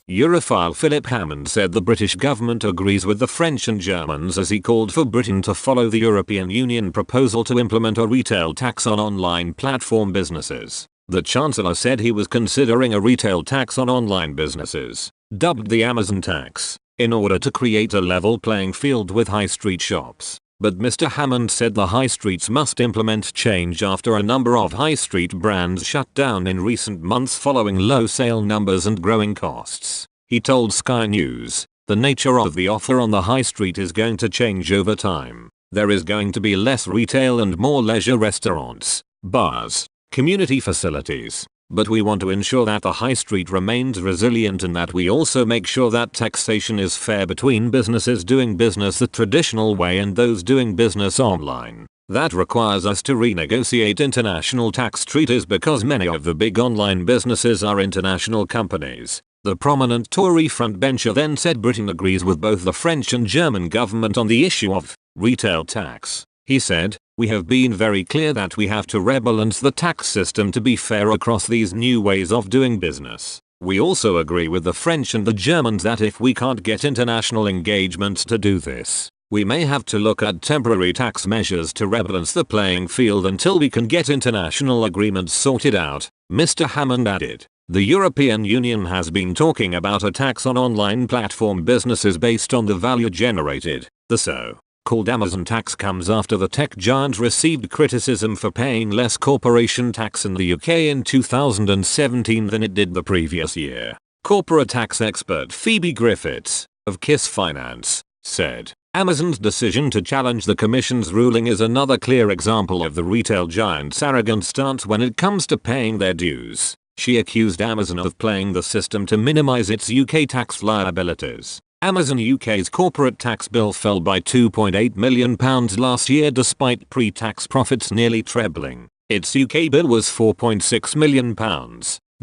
Europhile Philip Hammond said the British government agrees with the French and Germans as he called for Britain to follow the European Union proposal to implement a retail tax on online platform businesses. The Chancellor said he was considering a retail tax on online businesses, dubbed the Amazon tax, in order to create a level playing field with high street shops. But Mr. Hammond said the high streets must implement change after a number of high street brands shut down in recent months following low sale numbers and growing costs. He told Sky News, "The nature of the offer on the high street is going to change over time. There is going to be less retail and more leisure restaurants, bars, community facilities. But we want to ensure that the high street remains resilient and that we also make sure that taxation is fair between businesses doing business the traditional way and those doing business online. That requires us to renegotiate international tax treaties because many of the big online businesses are international companies." The prominent Tory frontbencher then said Britain agrees with both the French and German government on the issue of retail tax. He said, "We have been very clear that we have to rebalance the tax system to be fair across these new ways of doing business. We also agree with the French and the Germans that if we can't get international engagement to do this, we may have to look at temporary tax measures to rebalance the playing field until we can get international agreements sorted out," Mr. Hammond added. The European Union has been talking about a tax on online platform businesses based on the value generated. The so-called Amazon tax comes after the tech giant received criticism for paying less corporation tax in the UK in 2017 than it did the previous year. Corporate tax expert Phoebe Griffiths, of KISS Finance, said, "Amazon's decision to challenge the Commission's ruling is another clear example of the retail giant's arrogant stance when it comes to paying their dues." She accused Amazon of playing the system to minimize its UK tax liabilities. Amazon UK's corporate tax bill fell by £2.8 million last year despite pre-tax profits nearly trebling. Its UK bill was £4.6 million,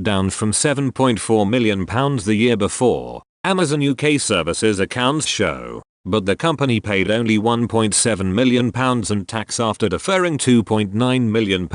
down from £7.4 million the year before, Amazon UK services accounts show, but the company paid only £1.7 million in tax after deferring £2.9 million.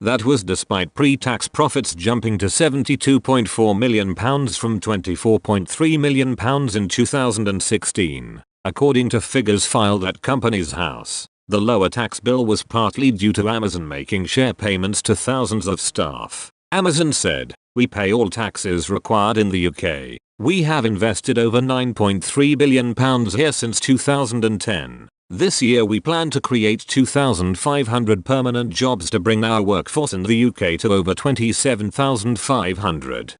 That was despite pre-tax profits jumping to £72.4 million from £24.3 million in 2016, according to figures filed at Companies House. The lower tax bill was partly due to Amazon making share payments to thousands of staff. Amazon said, "We pay all taxes required in the UK. We have invested over £9.3 billion here since 2010. This year we plan to create 2,500 permanent jobs to bring our workforce in the UK to over 27,500.